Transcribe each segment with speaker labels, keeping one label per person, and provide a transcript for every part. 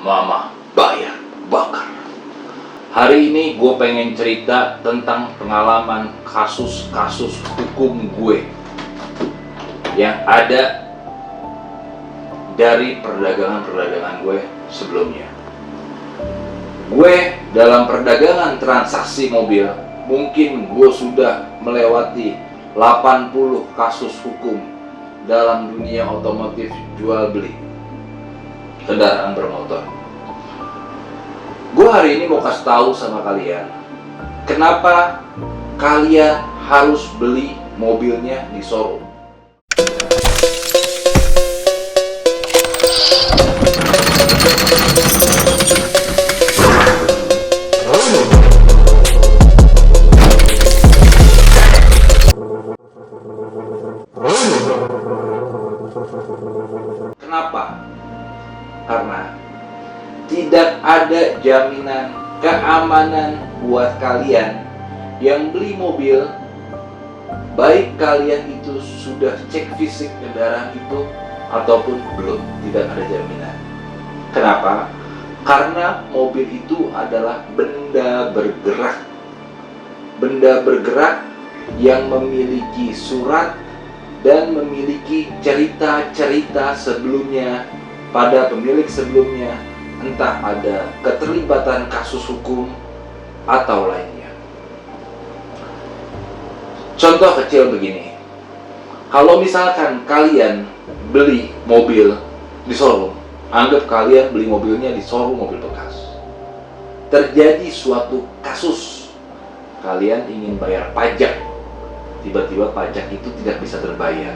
Speaker 1: Mama Bayar Bakar. Hari ini gue pengen cerita tentang pengalaman kasus-kasus hukum gue yang ada dari perdagangan gue sebelumnya. Gue dalam perdagangan transaksi mobil, mungkin gue sudah melewati 80 kasus hukum dalam dunia otomotif jual beli kendaraan bermotor. Gue hari ini mau kasih tahu sama kalian, kenapa kalian harus beli mobilnya di showroom. Kenapa? Karena tidak ada jaminan keamanan buat kalian yang beli mobil, baik kalian itu sudah cek fisik kendaraan itu ataupun belum, tidak ada jaminan. Kenapa? Karena mobil itu adalah benda bergerak. Benda bergerak yang memiliki surat dan memiliki cerita-cerita sebelumnya pada pemilik sebelumnya, entah ada keterlibatan kasus hukum atau lainnya. Contoh kecil begini, kalau misalkan kalian beli mobil di showroom, anggap kalian beli mobilnya di showroom mobil bekas, terjadi suatu kasus, kalian ingin bayar pajak, tiba-tiba pajak itu tidak bisa terbayar.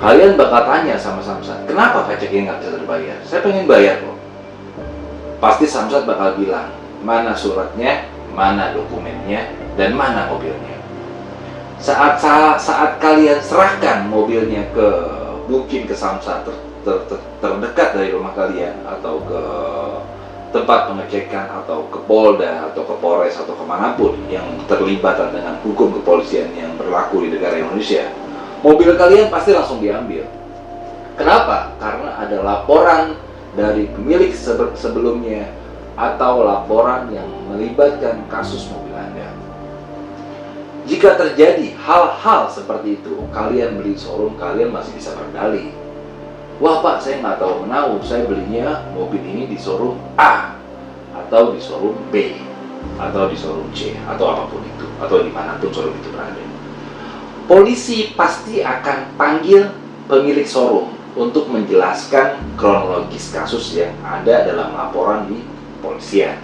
Speaker 1: Kalian bakal tanya sama Samsat, kenapa pajak ini nggak bisa terbayar? Saya pengen bayar kok. Pasti Samsat bakal bilang, mana suratnya, mana dokumennya, dan mana mobilnya. Saat kalian serahkan mobilnya mungkin ke Samsat terdekat dari rumah kalian, atau ke tempat pengecekan, atau ke Polda, atau ke Polres, atau kemanapun yang terlibatan dengan hukum kepolisian yang berlaku di negara Indonesia, mobil kalian pasti langsung diambil. Kenapa? Karena ada laporan dari pemilik sebelumnya atau laporan yang melibatkan kasus mobil Anda. Jika terjadi hal-hal seperti itu, kalian beli showroom, kalian masih bisa berdalih. Wah Pak, saya nggak tahu menahu, saya belinya mobil ini di showroom A, atau di showroom B, atau di showroom C, atau apapun itu, atau dimanapun showroom itu berada. Polisi pasti akan panggil pemilik showroom untuk menjelaskan kronologis kasus yang ada dalam laporan di kepolisian.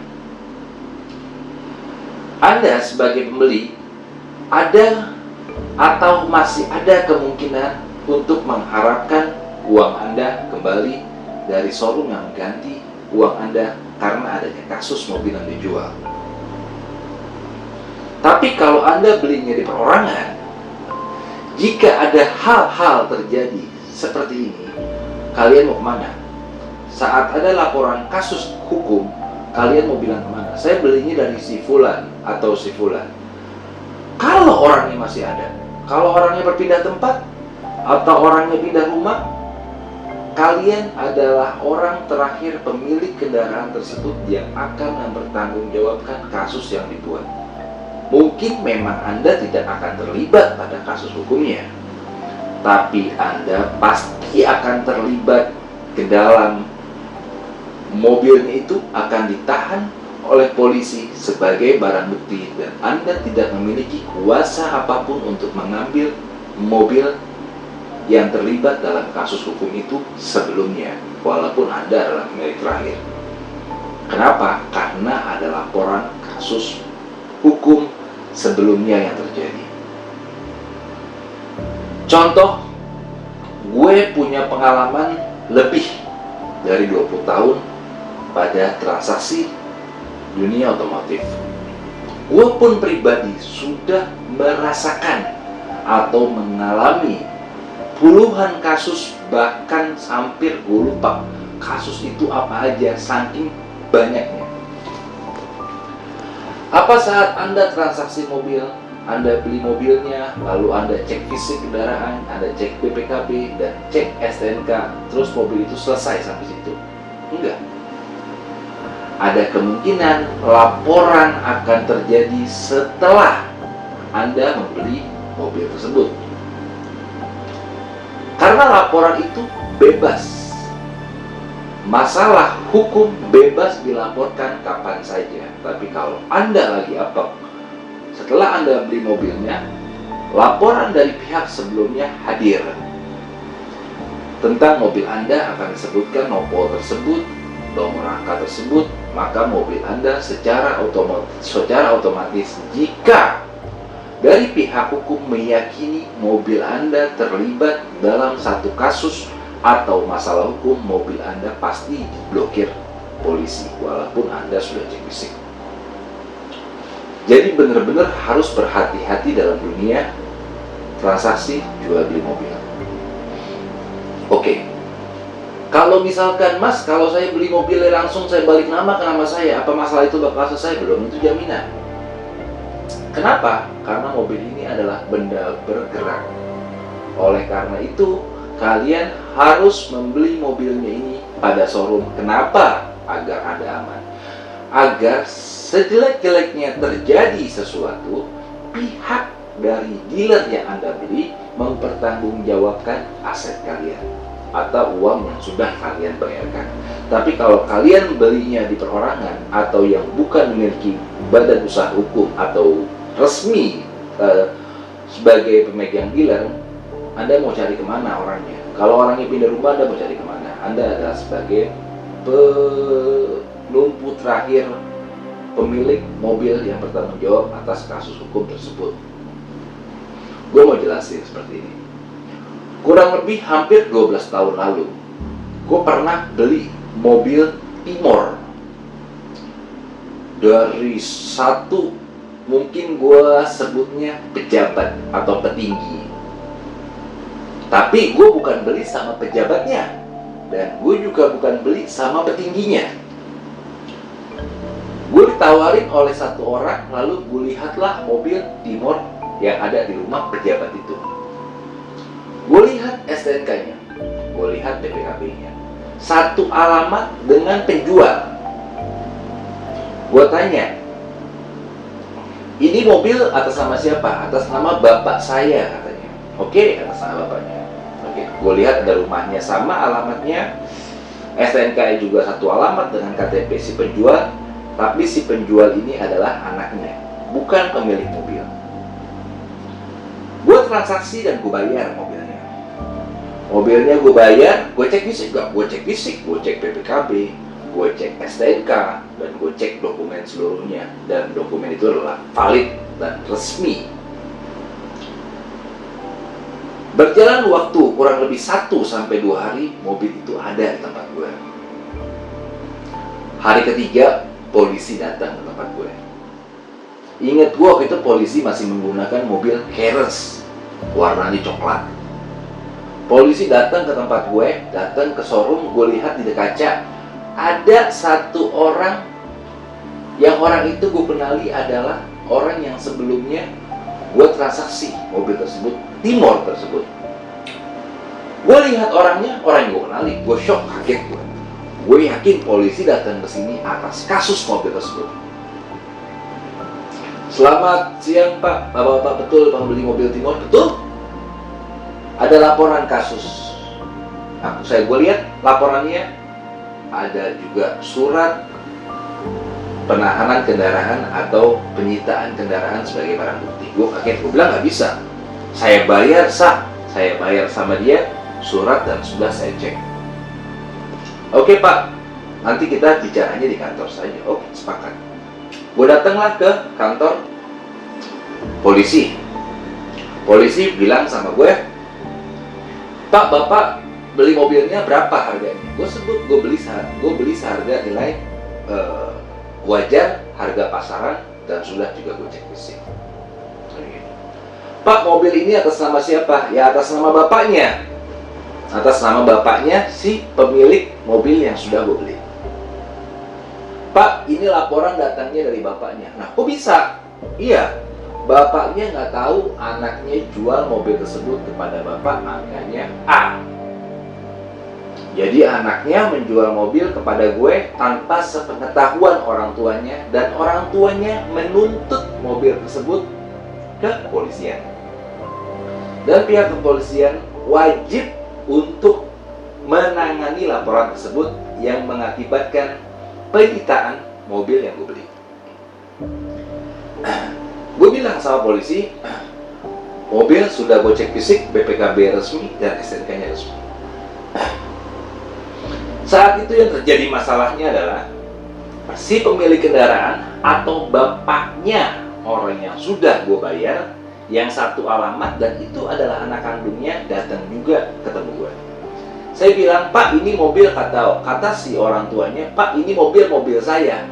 Speaker 1: Anda sebagai pembeli ada atau masih ada kemungkinan untuk mengharapkan uang Anda kembali dari showroom yang mengganti uang Anda karena adanya kasus mobil yang dijual. Tapi kalau Anda belinya di perorangan, jika ada hal-hal terjadi seperti ini, kalian mau kemana? Saat ada laporan kasus hukum, kalian mau bilang kemana? Saya belinya dari si Fulan atau si Fulan. Kalau orangnya masih ada, kalau orangnya berpindah tempat, atau orangnya pindah rumah, kalian adalah orang terakhir pemilik kendaraan tersebut yang akan mempertanggungjawabkan kasus yang dibuat. Mungkin memang Anda tidak akan terlibat pada kasus hukumnya, tapi Anda pasti akan terlibat ke dalam mobilnya itu, akan ditahan oleh polisi sebagai barang bukti, dan Anda tidak memiliki kuasa apapun untuk mengambil mobil yang terlibat dalam kasus hukum itu sebelumnya, walaupun Anda adalah pemilik terakhir. Kenapa? Karena ada laporan kasus hukum sebelumnya yang terjadi. Contoh, gue punya pengalaman lebih dari 20 tahun pada transaksi dunia otomotif. Gue pun pribadi sudah merasakan atau mengalami puluhan kasus, bahkan hampir gue lupa kasus itu apa aja, saking banyaknya. Apa saat Anda transaksi mobil, Anda beli mobilnya, lalu Anda cek fisik kendaraan, Anda cek BPKB dan cek STNK, terus mobil itu selesai sampai situ? Enggak. ada kemungkinan laporan akan terjadi setelah Anda membeli mobil tersebut. Karena laporan itu bebas. Masalah hukum bebas dilaporkan kapan saja. Tapi kalau Anda lagi apok, setelah Anda beli mobilnya, laporan dari pihak sebelumnya hadir. Tentang mobil Anda akan disebutkan nomor tersebut, nomor angka tersebut, maka mobil Anda secara otomatis jika dari pihak hukum meyakini mobil Anda terlibat dalam satu kasus atau masalah hukum, mobil Anda pasti diblokir polisi walaupun Anda sudah cek fisik. Jadi benar-benar harus berhati-hati dalam dunia transaksi jual beli mobil. Oke. Kalau misalkan Mas, kalau saya beli mobilnya langsung saya balik nama ke nama saya, apa masalah itu bakal selesai? Belum tentu jaminan. Kenapa? Karena mobil ini adalah benda bergerak. Oleh karena itu, kalian harus membeli mobilnya ini pada showroom. Kenapa? Agar Anda aman. Agar sejelek-jeleknya terjadi sesuatu, pihak dari dealer yang Anda beli mempertanggungjawabkan aset kalian atau uang yang sudah kalian bayarkan. Tapi kalau kalian belinya di perorangan atau yang bukan memiliki badan usaha hukum atau resmi sebagai pemegang dealer, Anda mau cari kemana orangnya? Kalau orangnya pindah rumah, Anda mau cari kemana? Anda adalah sebagai penumpu terakhir pemilik mobil yang bertanggung jawab atas kasus hukum tersebut. Gue mau jelasin seperti ini. Kurang lebih hampir 12 tahun lalu, gue pernah beli mobil Timor dari satu, mungkin gue sebutnya pejabat atau petinggi. Tapi gue bukan beli sama pejabatnya, dan gue juga bukan beli sama petingginya. Gue ditawarin oleh satu orang, lalu gue lihatlah mobil Timor yang ada di rumah pejabat itu. Gue lihat STNK-nya, gue lihat BPKB-nya, satu alamat dengan penjual. Gue tanya, ini mobil atas nama siapa? Atas nama bapak saya, katanya. Oke, atas nama bapaknya. Oke, gue lihat ada rumahnya sama alamatnya, STNK juga satu alamat dengan KTP si penjual, tapi si penjual ini adalah anaknya, bukan pemilik mobil. Gue transaksi dan gue bayar mobilnya. Mobilnya gue bayar, gue cek fisik gak? Gue cek fisik, gue cek PPKB, gue cek STNK, dan gue cek dokumen seluruhnya. Dan dokumen itu adalah valid dan resmi. Berjalan waktu kurang lebih 1-2 hari, mobil itu ada di tempat gue. Hari ketiga, polisi datang ke tempat gue. Ingat gue waktu itu polisi masih menggunakan mobil Keres, warnanya coklat. Polisi datang ke tempat gue, datang ke showroom, gue lihat di kaca ada satu orang, yang orang itu gue kenali adalah orang yang sebelumnya gue transaksi mobil tersebut, Timor tersebut. Gue lihat orangnya, orang yang gue kenali, gue shock, kaget gue. Gue yakin polisi datang ke sini atas kasus mobil tersebut. Selamat siang Pak, Bapak-bapak, betul pembeli mobil Timor? Betul? Ada laporan kasus. Gue lihat laporannya, ada juga surat penahanan kendaraan atau penyitaan kendaraan sebagai barang bukti. Gue kaget, gue bilang nggak bisa. Saya bayar sah, saya bayar sama dia, surat dan sudah saya cek. Oke Pak, nanti kita bicaranya di kantor saja. Oke, sepakat. Gue datanglah ke kantor polisi. Polisi bilang sama gue, Pak, Bapak beli mobilnya berapa harganya? Gue sebut, gue beli seharga nilai wajar, harga pasaran, dan sudah juga gue cek fisik. Pak, mobil ini atas nama siapa? Ya atas nama bapaknya. Atas nama bapaknya si pemilik mobil yang sudah gue beli. Pak, ini laporan datangnya dari bapaknya. Nah, kok bisa? Iya. Bapaknya nggak tahu anaknya jual mobil tersebut kepada bapak, angkanya A. Jadi anaknya menjual mobil kepada gue tanpa sepengetahuan orang tuanya, dan orang tuanya menuntut mobil tersebut ke kepolisian. Dan pihak kepolisian wajib untuk menangani laporan tersebut yang mengakibatkan penyitaan mobil yang gue beli. Gue bilang sama polisi, mobil sudah gue cek fisik, BPKB resmi dan STNK-nya resmi. Saat itu yang terjadi masalahnya adalah si pemilik kendaraan atau bapaknya orang yang sudah gue bayar, yang satu alamat dan itu adalah anak kandungnya, datang juga ketemu gue. Saya bilang, Pak, ini mobil, kata si orang tuanya, Pak, ini mobil saya.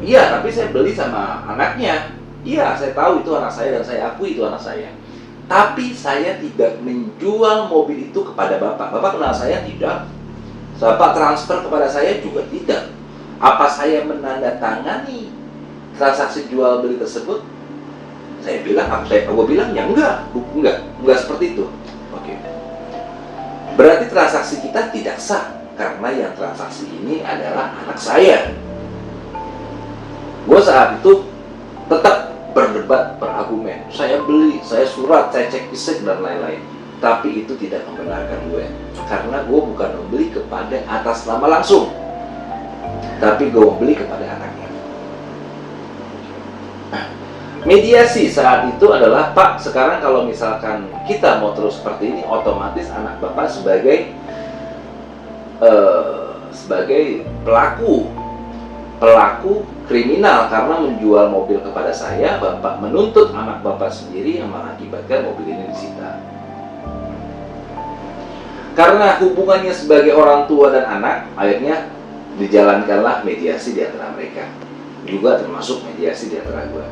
Speaker 1: Iya, tapi saya beli sama anaknya. Iya, saya tahu itu anak saya dan saya akui itu anak saya. Tapi saya tidak menjual mobil itu kepada Bapak. Bapak kenal saya? Tidak. Bapak transfer kepada saya juga tidak. Apa saya menandatangani transaksi jual beli tersebut? Saya bilang, gue bilang ya enggak seperti itu. Oke. Berarti transaksi kita tidak sah karena yang transaksi ini adalah anak saya. Gue saat itu tetap berdebat, berargumen. Saya beli, saya surat, saya cek fisik dan lain-lain. Tapi itu tidak membenarkan gue, karena gue bukan membeli kepada atas nama langsung, tapi gue membeli kepada anaknya. Mediasi saat itu adalah, Pak, sekarang kalau misalkan kita mau terus seperti ini, otomatis anak Bapak sebagai pelaku kriminal karena menjual mobil kepada saya. Bapak menuntut anak Bapak sendiri yang mengakibatkan mobil ini disita. Karena hubungannya sebagai orang tua dan anak, akhirnya dijalankanlah mediasi di antara mereka. Juga termasuk mediasi di antara gue.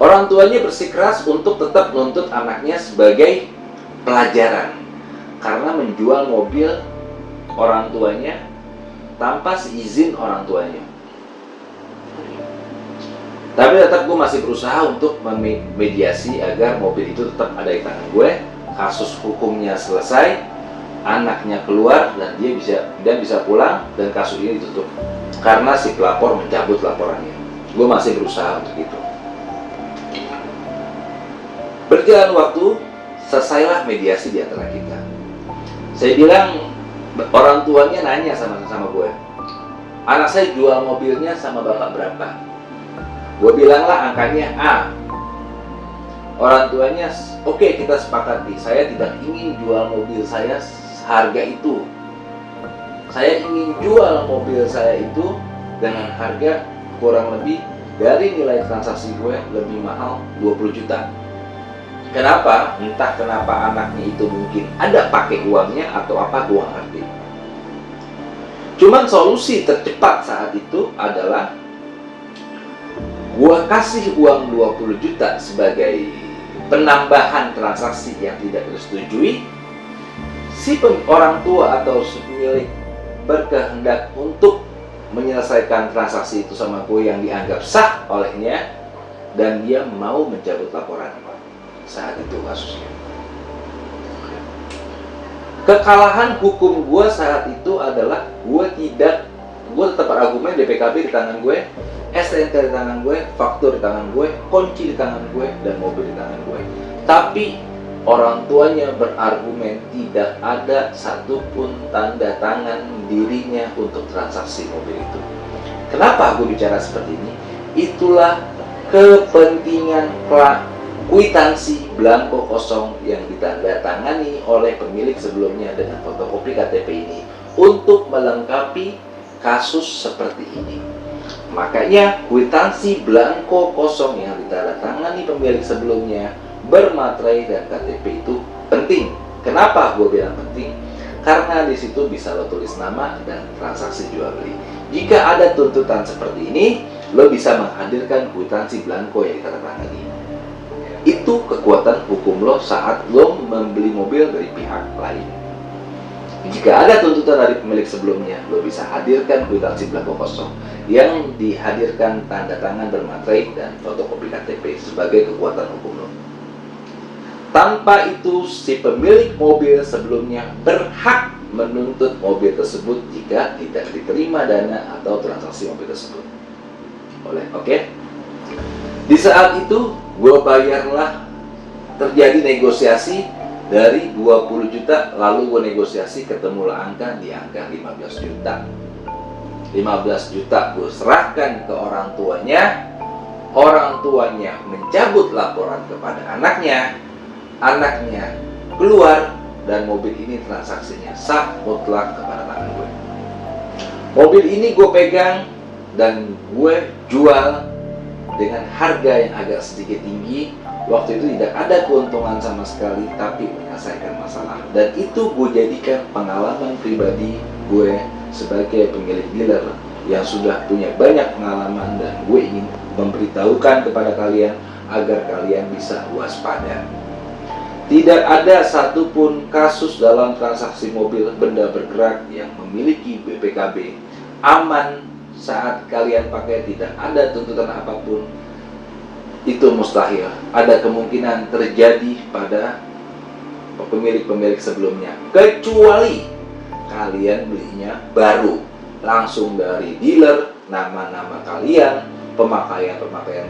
Speaker 1: Orang tuanya bersikeras untuk tetap menuntut anaknya sebagai pelajaran karena menjual mobil orang tuanya tanpa seizin orang tuanya. Tapi tetap gue masih berusaha untuk memediasi agar mobil itu tetap ada di tangan gue. Kasus hukumnya selesai, anaknya keluar dan dia bisa pulang dan kasus ini ditutup karena si pelapor mencabut laporannya. Gue masih berusaha untuk itu. Berjalan waktu, selesailah mediasi di antara kita. Saya bilang, orang tuanya nanya sama gue, anak saya jual mobilnya sama bapak berapa? Gue bilanglah angkanya A. Orang tuanya, oke, kita sepakati, saya tidak ingin jual mobil saya harga itu. Saya ingin jual mobil saya itu dengan harga kurang lebih dari nilai transaksi gue lebih mahal 20 juta. Kenapa? Entah kenapa anaknya itu mungkin ada pakai uangnya atau apa, gue ngerti. Cuman solusi tercepat saat itu adalah gue kasih uang 20 juta sebagai penambahan transaksi yang tidak disetujui. Si orang tua atau si pemilik berkehendak untuk menyelesaikan transaksi itu sama gue yang dianggap sah olehnya, dan dia mau mencabut laporan saat itu kasusnya. Kekalahan hukum gue saat itu adalah gue tetap argumen BPKB di tangan gue, STNK di tangan gue, faktur di tangan gue, kunci di tangan gue, dan mobil di tangan gue. Tapi orang tuanya berargumen tidak ada satupun tanda tangan dirinya untuk transaksi mobil itu. Kenapa gue bicara seperti ini? Itulah kepentingan kwitansi belangko kosong yang ditandatangani oleh pemilik sebelumnya dengan fotokopi KTP ini untuk melengkapi kasus seperti ini. Makanya kwitansi belangko kosong yang ditandatangani pemilik sebelumnya bermaterai dan KTP itu penting. Kenapa gue bilang penting? Karena di situ bisa lo tulis nama dan transaksi jual beli. Jika ada tuntutan seperti ini, lo bisa menghadirkan kwitansi belangko yang ditandatangani. Itu kekuatan hukum lo saat lo membeli mobil dari pihak lain. Jika ada tuntutan dari pemilik sebelumnya, lo bisa hadirkan kwitansi belangko kosong yang dihadirkan tanda tangan bermaterai dan fotokopi KTP sebagai kekuatan hukum lo. Tanpa itu, si pemilik mobil sebelumnya berhak menuntut mobil tersebut jika tidak diterima dana atau transaksi mobil tersebut. Oke? Di saat itu, gue bayarlah, terjadi negosiasi dari 20 juta, lalu gue negosiasi ketemulah angka di angka 15 juta. 15 juta gue serahkan ke orang tuanya mencabut laporan kepada anaknya keluar, dan mobil ini transaksinya sah mutlak kepada tangan gue. Mobil ini gue pegang dan gue jual dengan harga yang agak sedikit tinggi. Waktu itu tidak ada keuntungan sama sekali, tapi menyelesaikan masalah. Dan itu gue jadikan pengalaman pribadi gue sebagai pemilik dealer yang sudah punya banyak pengalaman, dan gue ingin memberitahukan kepada kalian agar kalian bisa waspada. Tidak ada satupun kasus dalam transaksi mobil benda bergerak yang memiliki BPKB aman saat kalian pakai, tidak ada tuntutan apapun. Itu mustahil. Ada kemungkinan terjadi pada pemilik-pemilik sebelumnya, kecuali kalian belinya baru langsung dari dealer, nama-nama kalian, pemakaian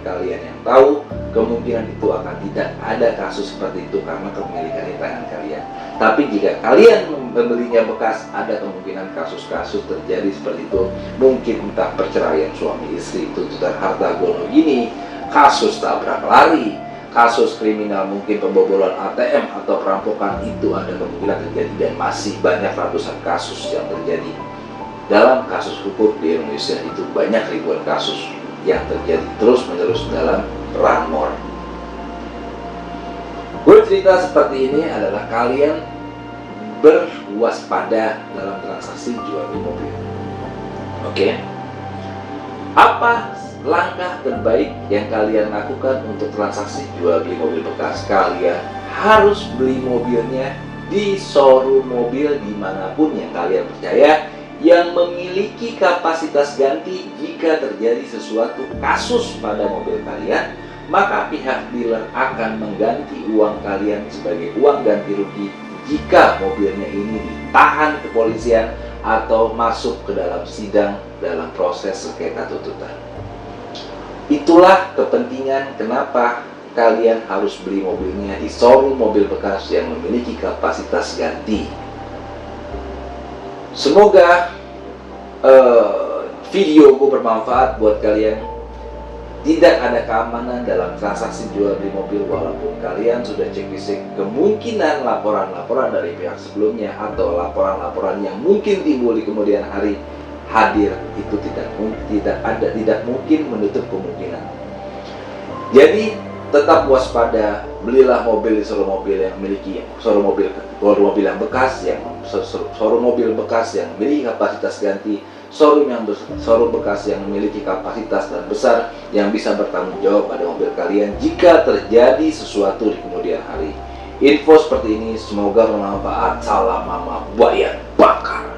Speaker 1: kalian yang tahu. Kemungkinan itu akan tidak ada kasus seperti itu karena kepemilikan di tangan kalian. Tapi jika kalian membelinya bekas, ada kemungkinan kasus-kasus terjadi seperti itu. Mungkin entah perceraian suami istri, tuntutan harta gono gini, kasus tabrak lari, kasus kriminal, mungkin pembobolan ATM atau perampokan, itu ada kemungkinan terjadi, dan masih banyak ratusan kasus yang terjadi. Dalam kasus hukum di Indonesia itu banyak ribuan kasus yang terjadi terus-menerus dalam ranmor. Gue cerita seperti ini adalah kalian berwaspada dalam transaksi jual beli mobil. Oke? Apa langkah terbaik yang kalian lakukan untuk transaksi jual beli mobil bekas? Kalian harus beli mobilnya di showroom mobil dimanapun yang kalian percaya, yang memiliki kapasitas ganti. Jika terjadi sesuatu kasus pada mobil kalian, maka pihak dealer akan mengganti uang kalian sebagai uang ganti rugi jika mobilnya ini ditahan kepolisian atau masuk ke dalam sidang dalam proses sengketa tuntutan. Itulah kepentingan kenapa kalian harus beli mobilnya di showroom mobil bekas yang memiliki kapasitas ganti. Semoga video gue bermanfaat buat kalian. Tidak ada keamanan dalam transaksi jual beli mobil walaupun kalian sudah cek fisik. Kemungkinan laporan-laporan dari pihak sebelumnya atau laporan-laporan yang mungkin timbul di kemudian hari hadir, itu tidak mungkin menutup kemungkinan. Jadi tetap waspada, belilah mobil di showroom mobil yang memiliki showroom mobil yang bekas, showroom mobil bekas yang memiliki kapasitas ganti, showroom bekas yang memiliki kapasitas dan besar yang bisa bertanggung jawab pada mobil kalian jika terjadi sesuatu di kemudian hari. Info seperti ini semoga bermanfaat. Salam mama buaya bakar.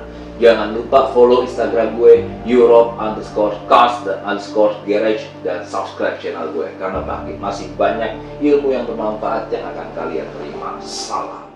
Speaker 1: Jangan lupa follow Instagram gue Europe_cars_garage dan subscribe channel gue karena masih banyak ilmu yang bermanfaat yang akan kalian terima. Salam.